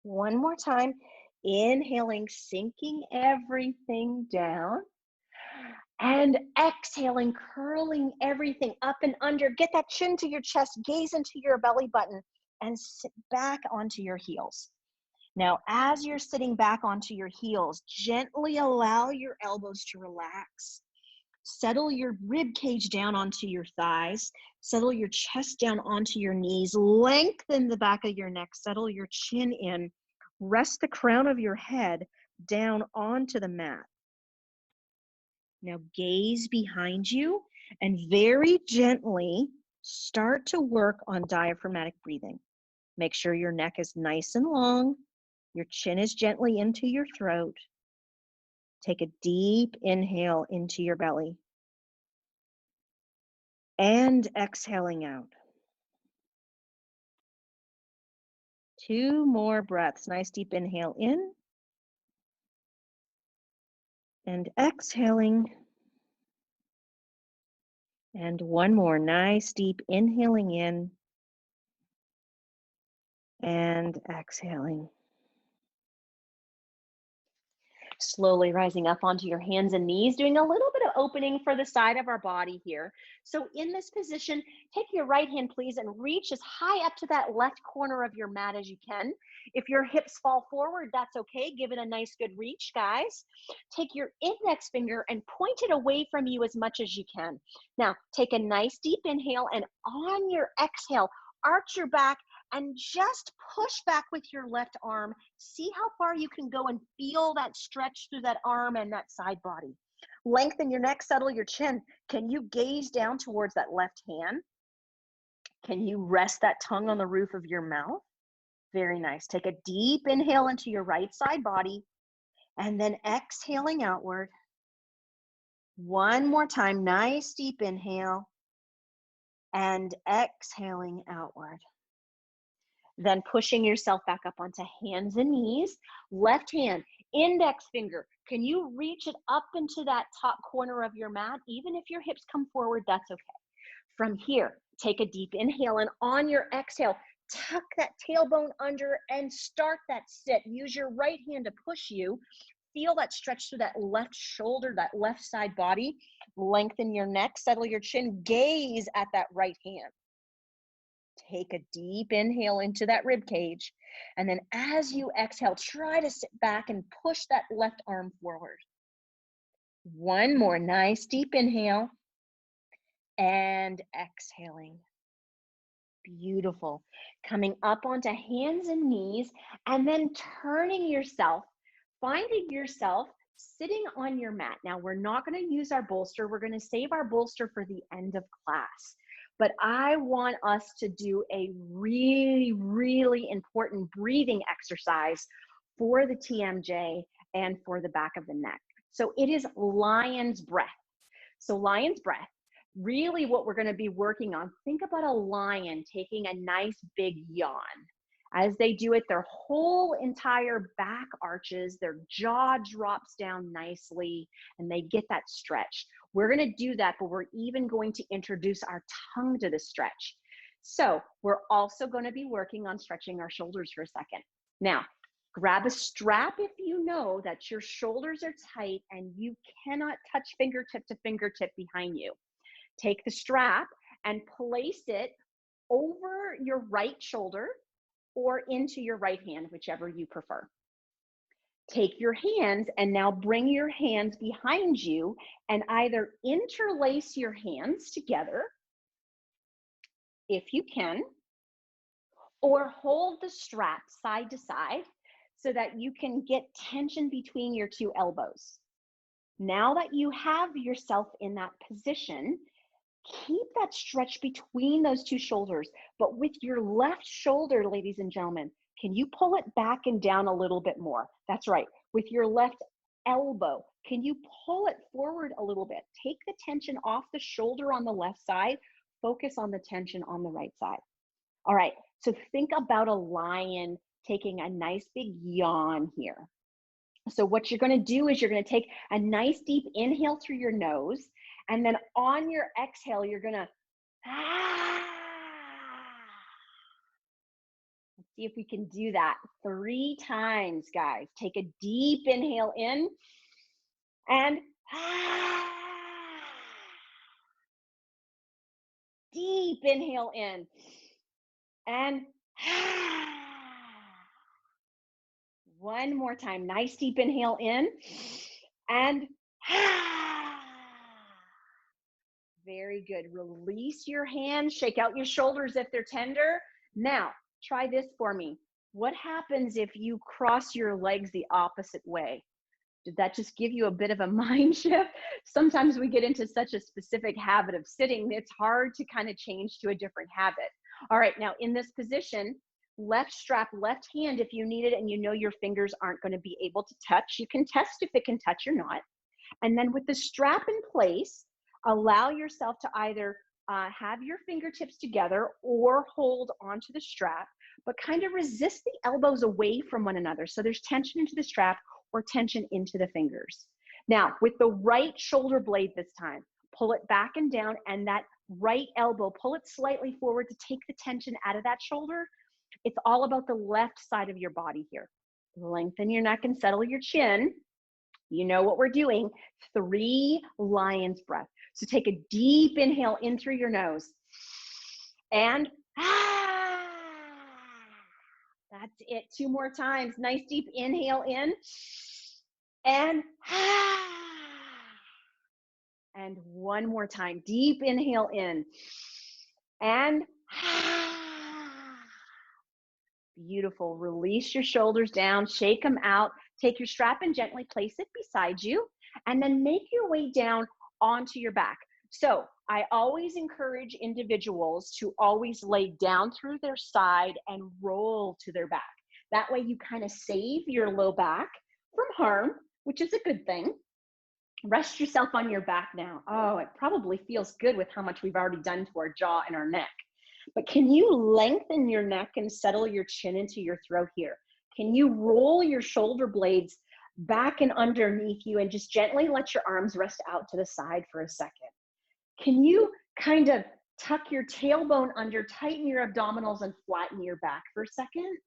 [SPEAKER 1] One more time. Inhaling, sinking everything down. And exhaling, curling everything up and under. Get that chin to your chest, gaze into your belly button, and sit back onto your heels. Now, as you're sitting back onto your heels, gently allow your elbows to relax. Settle your rib cage down onto your thighs. Settle your chest down onto your knees. Lengthen the back of your neck. Settle your chin in. Rest the crown of your head down onto the mat. Now gaze behind you and very gently start to work on diaphragmatic breathing. Make sure your neck is nice and long. Your chin is gently into your throat. Take a deep inhale into your belly. And exhaling out. 2 more breaths. Nice deep inhale in. And exhaling. And 1 more. Nice deep inhaling in. And exhaling. Slowly rising up onto your hands and knees, doing a little bit of opening for the side of our body here. So in this position, take your right hand, please, and reach as high up to that left corner of your mat as you can. If your hips fall forward, that's okay. Give it a nice good reach, guys. Take your index finger and point it away from you as much as you can. Now, take a nice deep inhale, and on your exhale, arch your back and just push back with your left arm. See how far you can go and feel that stretch through that arm and that side body. Lengthen your neck, settle your chin. Can you gaze down towards that left hand? Can you rest that tongue on the roof of your mouth? Very nice. Take a deep inhale into your right side body and then exhaling outward. One more time, nice deep inhale and exhaling outward. Then pushing yourself back up onto hands and knees. Left hand, index finger. Can you reach it up into that top corner of your mat? Even if your hips come forward, that's okay. From here, take a deep inhale, and on your exhale, tuck that tailbone under and start that sit. Use your right hand to push you. Feel that stretch through that left shoulder, that left side body. Lengthen your neck, settle your chin, gaze at that right hand. Take a deep inhale into that rib cage. And then as you exhale, try to sit back and push that left arm forward. One more nice deep inhale and exhaling. Beautiful. Coming up onto hands and knees and then turning yourself, finding yourself sitting on your mat. Now, we're not going to use our bolster. We're going to save our bolster for the end of class. But I want us to do a really, really important breathing exercise for the TMJ and for the back of the neck. So it is lion's breath. So lion's breath, really what we're going to be working on, think about a lion taking a nice big yawn. As they do it, their whole entire back arches, their jaw drops down nicely, and they get that stretch. We're going to do that, but we're even going to introduce our tongue to the stretch. So we're also going to be working on stretching our shoulders for a second. Now, grab a strap if you know that your shoulders are tight and you cannot touch fingertip to fingertip behind you. Take the strap and place it over your right shoulder or into your right hand, whichever you prefer. Take your hands and now bring your hands behind you and either interlace your hands together, if you can, or hold the strap side to side so that you can get tension between your two elbows. Now that you have yourself in that position, keep that stretch between those two shoulders, but with your left shoulder, ladies and gentlemen, can you pull it back and down a little bit more? That's right. With your left elbow, can you pull it forward a little bit? Take the tension off the shoulder on the left side, focus on the tension on the right side. All right, so think about a lion taking a nice big yawn here. So what you're going to do is you're going to take a nice deep inhale through your nose, and then on your exhale, you're going to Let's see if we can do that 3 times, guys. Take a deep inhale in and deep inhale in and one more time. Nice deep inhale in and very good. Release your hands, shake out your shoulders if they're tender. Now, try this for me. What happens if you cross your legs the opposite way? Did that just give you a bit of a mind shift? Sometimes we get into such a specific habit of sitting, it's hard to kind of change to a different habit. All right, now in this position, left strap, left hand if you need it and you know your fingers aren't going to be able to touch. You can test if it can touch or not. And then with the strap in place, allow yourself to either have your fingertips together or hold onto the strap, but kind of resist the elbows away from one another. So there's tension into the strap or tension into the fingers. Now, with the right shoulder blade this time, pull it back and down, and that right elbow, pull it slightly forward to take the tension out of that shoulder. It's all about the left side of your body here. Lengthen your neck and settle your chin. You know what we're doing. 3 lion's breath. So take a deep inhale in through your nose. And that's it. 2 more times. Nice deep inhale in. And and 1 more time. Deep inhale in. And beautiful. Release your shoulders down, shake them out. Take your strap and gently place it beside you, and then make your way down onto your back. So I always encourage individuals to always lay down through their side and roll to their back. That way you kind of save your low back from harm, which is a good thing. Rest yourself on your back now. Oh, it probably feels good with how much we've already done to our jaw and our neck. But can you lengthen your neck and settle your chin into your throat here? Can you roll your shoulder blades back and underneath you and just gently let your arms rest out to the side for a second? Can you kind of tuck your tailbone under, tighten your abdominals, and flatten your back for a second?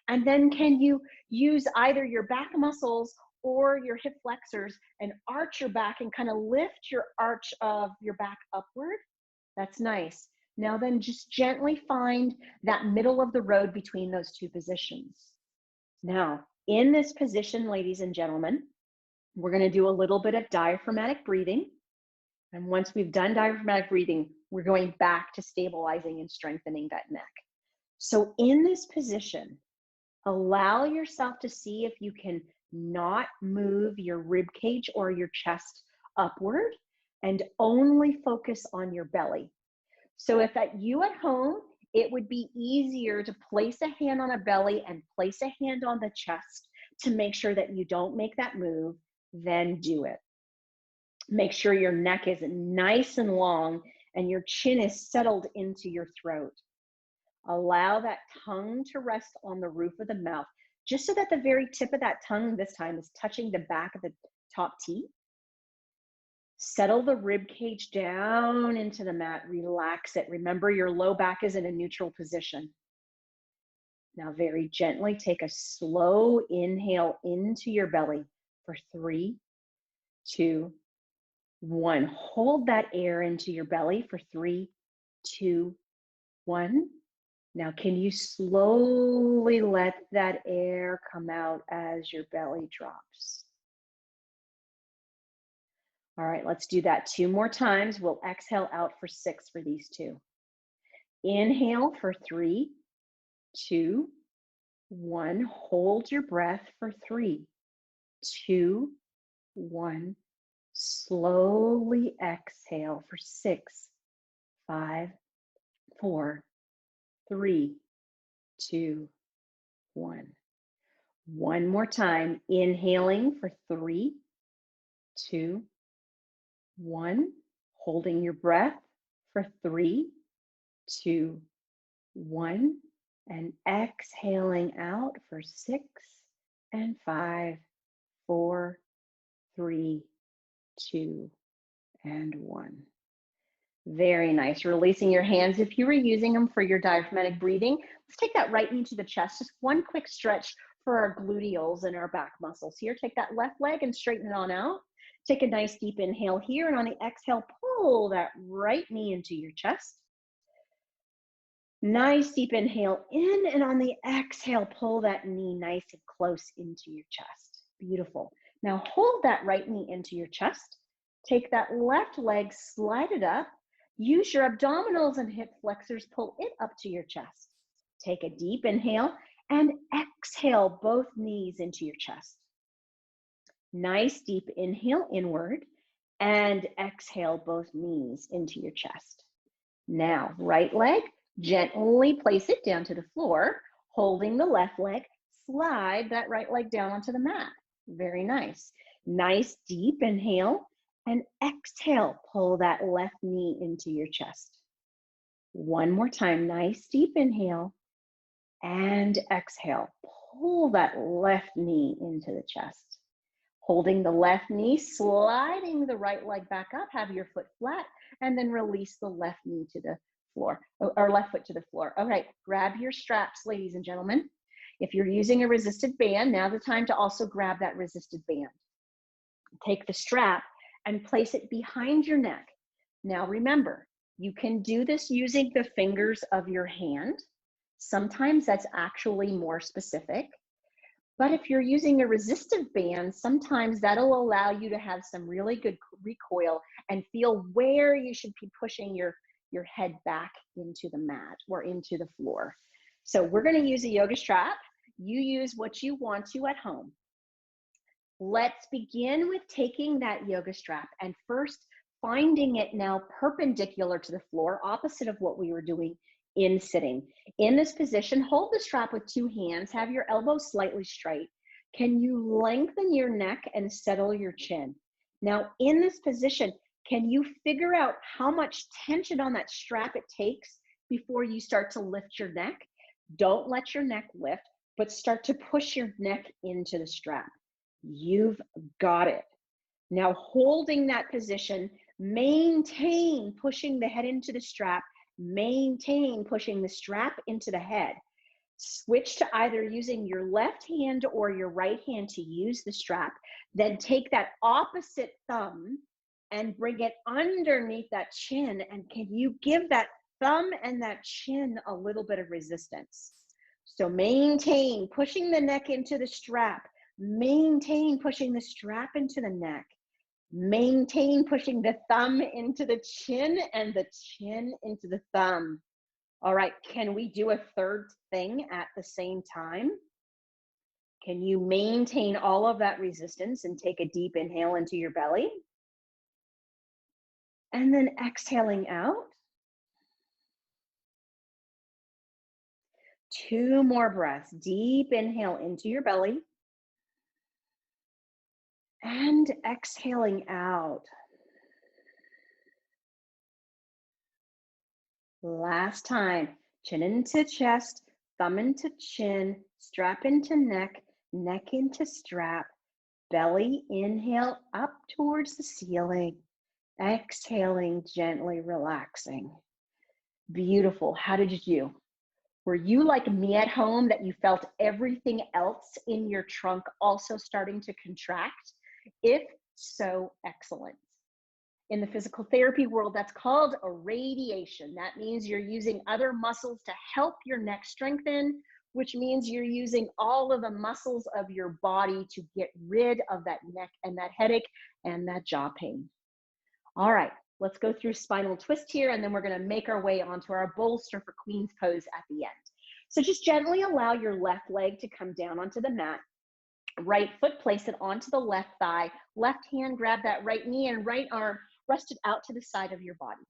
[SPEAKER 1] And then can you use either your back muscles or your hip flexors and arch your back and kind of lift your arch of your back upward? That's nice. Now then, just gently find that middle of the road between those 2 positions. Now, in this position, ladies and gentlemen, we're going to do a little bit of diaphragmatic breathing. And once we've done diaphragmatic breathing, we're going back to stabilizing and strengthening that neck. So in this position, allow yourself to see if you can not move your rib cage or your chest upward and only focus on your belly. So if at you at home, it would be easier to place a hand on a belly and place a hand on the chest to make sure that you don't make that move, then do it. Make sure your neck is nice and long and your chin is settled into your throat. Allow that tongue to rest on the roof of the mouth, just so that the very tip of that tongue this time is touching the back of the top teeth. Settle the rib cage down into the mat, relax it. Remember, your low back is in a neutral position. Now very gently take a slow inhale into your belly for 3, 2, 1. Hold that air into your belly for 3, 2, 1. Now can you slowly let that air come out as your belly drops? All right, let's do that 2 more times. We'll exhale out for 6 for these 2. Inhale for 3, 2, 1. Hold your breath for 3, 2, 1. Slowly exhale for 6, 5, 4, 3, 2, 1. One more time. Inhaling for 3, 2, 1. Holding your breath for 3, 2, 1. And exhaling out for 6 and 5, 4, 3, 2, and 1. Very nice. Releasing your hands if you were using them for your diaphragmatic breathing. Let's take that right knee to the chest. Just one quick stretch for our gluteals and our back muscles. Here, take that left leg and straighten it on out. Take a nice deep inhale here, and on the exhale, pull that right knee into your chest. Nice deep inhale in, and on the exhale, pull that knee nice and close into your chest. Beautiful. Now hold that right knee into your chest. Take that left leg, slide it up. Use your abdominals and hip flexors, pull it up to your chest. Take a deep inhale and exhale both knees into your chest. Nice deep inhale inward and exhale both knees into your chest. Now, right leg, gently place it down to the floor, holding the left leg, slide that right leg down onto the mat. Very nice. Nice deep inhale and exhale, pull that left knee into your chest. One more time, nice deep inhale and exhale, pull that left knee into the chest. Holding the left knee, sliding the right leg back up, have your foot flat, and then release the left knee to the floor, or left foot to the floor. Okay, grab your straps, ladies and gentlemen. If you're using a resisted band, now's the time to also grab that resisted band. Take the strap and place it behind your neck. Now remember, you can do this using the fingers of your hand. Sometimes that's actually more specific. But if you're using a resistive band, sometimes that'll allow you to have some really good recoil and feel where you should be pushing your head back into the mat or into the floor. So we're going to use a yoga strap. You use what you want to at home. Let's begin with taking that yoga strap and first finding it now perpendicular to the floor, opposite of what we were doing in sitting. In this position, hold the strap with two hands, have your elbows slightly straight. Can you lengthen your neck and settle your chin? Now, in this position, can you figure out how much tension on that strap it takes before you start to lift your neck? Don't let your neck lift, but start to push your neck into the strap. You've got it. Now, holding that position, maintain pushing the head into the strap, maintain pushing the strap into the head. Switch to either using your left hand or your right hand to use the strap. Then take that opposite thumb and bring it underneath that chin. And can you give that thumb and that chin a little bit of resistance? So maintain pushing the neck into the strap. Maintain pushing the strap into the neck. Maintain pushing the thumb into the chin and the chin into the thumb. All right, can we do a third thing at the same time? Can you maintain all of that resistance and take a deep inhale into your belly? And then exhaling out. 2 more breaths. Deep inhale into your belly. And exhaling out. Last time, chin into chest, thumb into chin, strap into neck, neck into strap, belly inhale up towards the ceiling, exhaling, gently relaxing. Beautiful. How did you do? Were you like me at home that you felt everything else in your trunk also starting to contract? If so, excellent. In the physical therapy world, that's called a radiation. That means you're using other muscles to help your neck strengthen, which means you're using all of the muscles of your body to get rid of that neck and that headache and that jaw pain. All right, let's go through spinal twist here, and then we're going to make our way onto our bolster for Queen's pose at the end. So just gently allow your left leg to come down onto the mat. Right foot, place it onto the left thigh. Left hand, grab that right knee, and right arm, rest it out to the side of your body.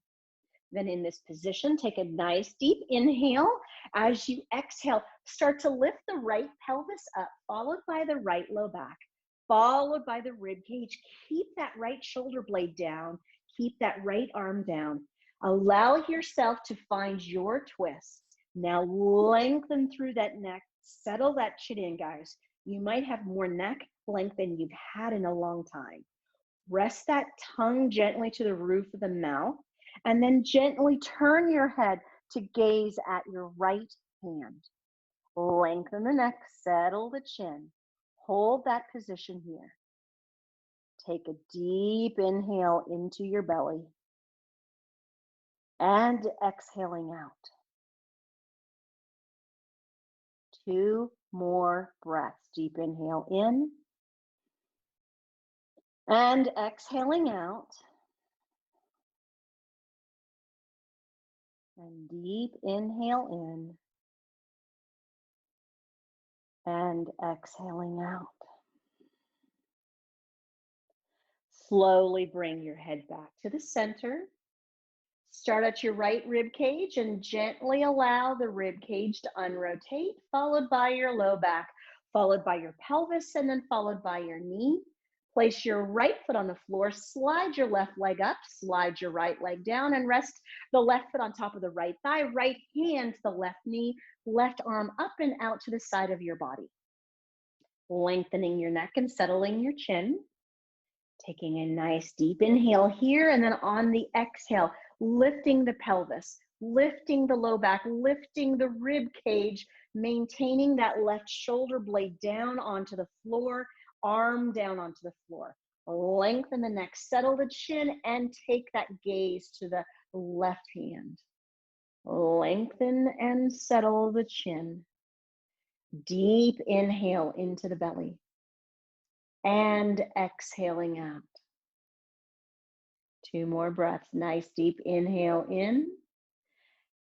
[SPEAKER 1] Then in this position, take a nice deep inhale. As you exhale, start to lift the right pelvis up, followed by the right low back, followed by the rib cage. Keep that right shoulder blade down. Keep that right arm down. Allow yourself to find your twist. Now lengthen through that neck. Settle that chin in, guys. You might have more neck length than you've had in a long time. Rest that tongue gently to the roof of the mouth, and then gently turn your head to gaze at your right hand. Lengthen the neck, settle the chin. Hold that position here. Take a deep inhale into your belly and exhaling out. 2 more breaths. Deep inhale in and exhaling out. And deep inhale in and exhaling out. Slowly bring your head back to the center. Start at your right rib cage and gently allow the rib cage to unrotate, followed by your low back, followed by your pelvis, and then followed by your knee. Place your right foot on the floor, slide your left leg up, slide your right leg down, and rest the left foot on top of the right thigh, right hand to the left knee, left arm up and out to the side of your body. Lengthening your neck and settling your chin. Taking a nice deep inhale here, and then on the exhale, lifting the pelvis, lifting the low back, lifting the rib cage, maintaining that left shoulder blade down onto the floor, arm down onto the floor. Lengthen the neck, settle the chin, and take that gaze to the left hand. Lengthen and settle the chin. Deep inhale into the belly. And exhaling out. 2 more breaths. Nice deep inhale in.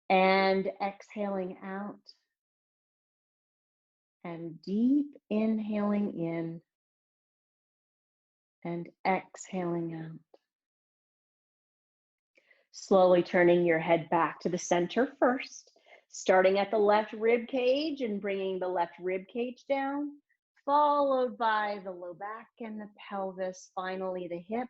[SPEAKER 1] And exhaling out. And deep inhaling in. And exhaling out. Slowly turning your head back to the center first, starting at the left rib cage and bringing the left rib cage down, followed by the low back and the pelvis, finally the hip,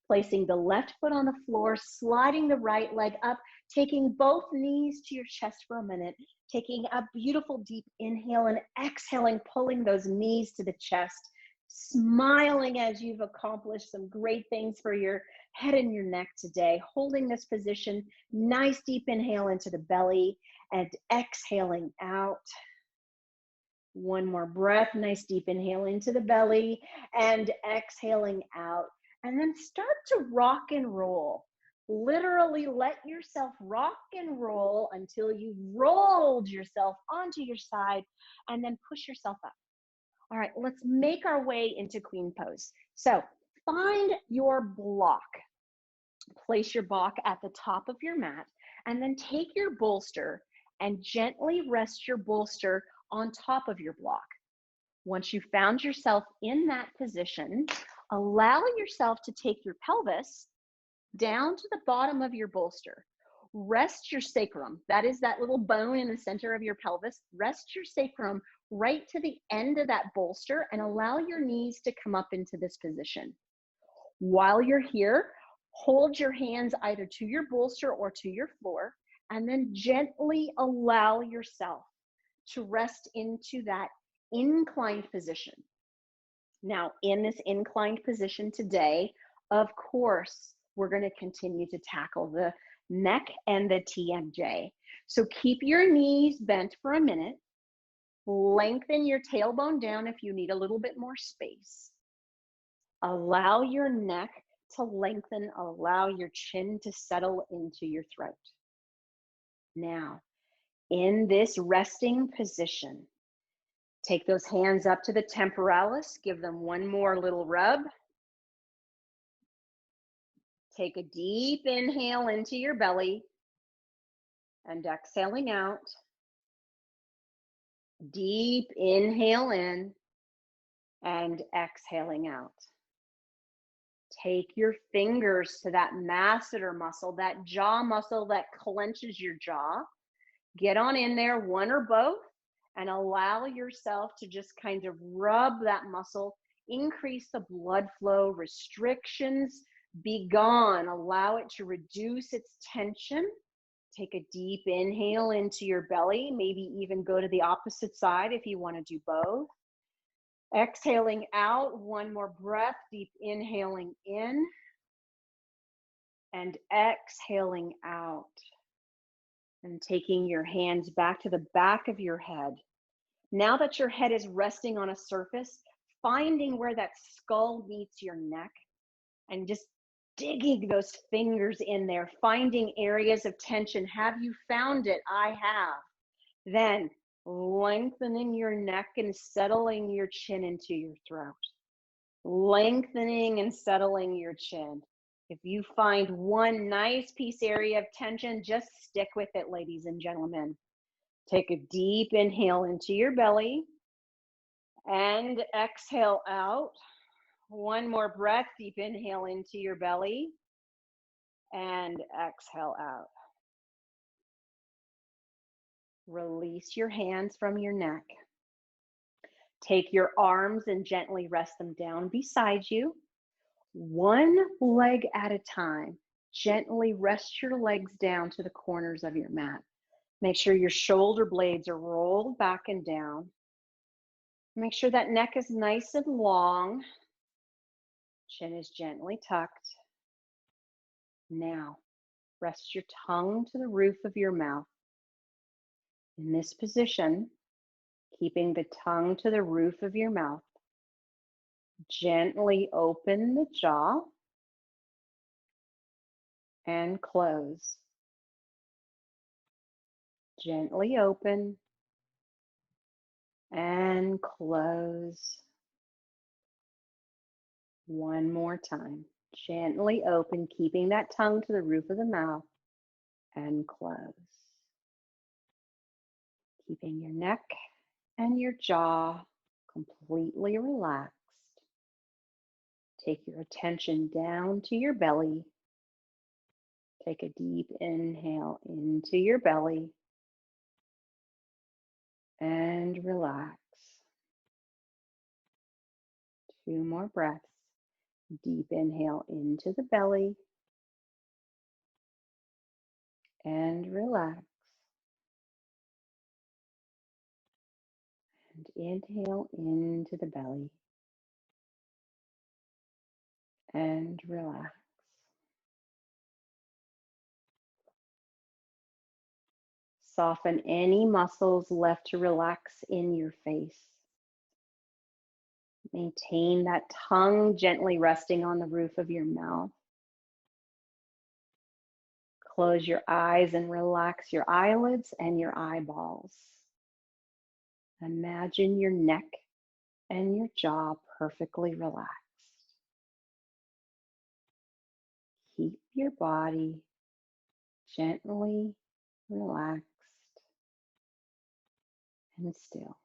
[SPEAKER 1] placing the left foot on the floor, sliding the right leg up, taking both knees to your chest for a minute, taking a beautiful deep inhale and exhaling, pulling those knees to the chest, smiling as you've accomplished some great things for your head and your neck today, holding this position, nice deep inhale into the belly and exhaling out. 1 more breath, nice deep inhale into the belly and exhaling out. And then start to rock and roll. Literally let yourself rock and roll until you've rolled yourself onto your side and then push yourself up. All right, let's make our way into queen pose. So find your block. Place your block at the top of your mat and then take your bolster and gently rest your bolster on top of your block. Once you've found yourself in that position, allow yourself to take your pelvis down to the bottom of your bolster. Rest your sacrum. That is that little bone in the center of your pelvis. Rest your sacrum right to the end of that bolster and allow your knees to come up into this position. While you're here, hold your hands either to your bolster or to your floor, and then gently allow yourself to rest into that inclined position. Now, in this inclined position today, of course, we're going to continue to tackle the neck and the TMJ. So keep your knees bent for a minute. Lengthen your tailbone down if you need a little bit more space. Allow your neck to lengthen. Allow your chin to settle into your throat. Now, in this resting position, take those hands up to the temporalis. Give them 1 more little rub. Take a deep inhale into your belly and exhaling out. Deep inhale in and exhaling out. Take your fingers to that masseter muscle, that jaw muscle that clenches your jaw. Get on in there, 1 or both, and allow yourself to just kind of rub that muscle, increase the blood flow, restrictions be gone. Allow it to reduce its tension. Take a deep inhale into your belly, maybe even go to the opposite side if you want to do both. Exhaling out, 1 more breath, deep inhaling in and exhaling out. And taking your hands back to the back of your head. Now that your head is resting on a surface, finding where that skull meets your neck and just digging those fingers in there, finding areas of tension. Have you found it? I have. Then lengthening your neck and settling your chin into your throat. Lengthening and settling your chin. If you find one nice piece area of tension, just stick with it, ladies and gentlemen. Take a deep inhale into your belly and exhale out. 1 more breath, deep inhale into your belly and exhale out. Release your hands from your neck. Take your arms and gently rest them down beside you. 1 leg at a time. Gently rest your legs down to the corners of your mat. Make sure your shoulder blades are rolled back and down. Make sure that neck is nice and long. Chin is gently tucked. Now, rest your tongue to the roof of your mouth. In this position, keeping the tongue to the roof of your mouth, Gently open the jaw and close. Gently open and close. One more time. Gently open, keeping that tongue to the roof of the mouth, and close. Keeping your neck and your jaw completely relaxed. Take your attention down to your belly. Take a deep inhale into your belly and relax. 2 more breaths. Deep inhale into the belly and relax. And inhale into the belly and relax. Soften any muscles left to relax in your face. Maintain that tongue gently resting on the roof of your mouth. Close your eyes and relax your eyelids and your eyeballs. Imagine your neck and your jaw perfectly relaxed. Keep your body gently relaxed and still.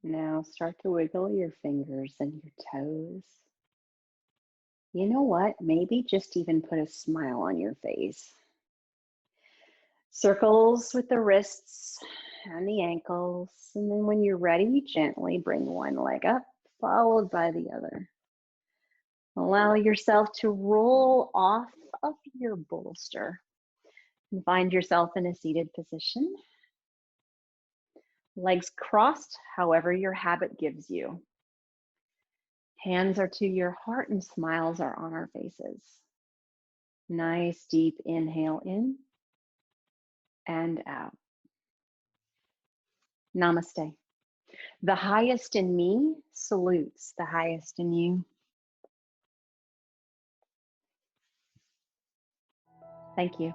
[SPEAKER 1] Now start to wiggle your fingers and your toes. You know what? Maybe just even put a smile on your face. Circles with the wrists and the ankles. And then when you're ready, gently bring one leg up, followed by the other. Allow yourself to roll off of your bolster and find yourself in a seated position. Legs crossed, however your habit gives you. Hands are to your heart and smiles are on our faces. Nice deep inhale in and out. Namaste. The highest in me salutes the highest in you. Thank you.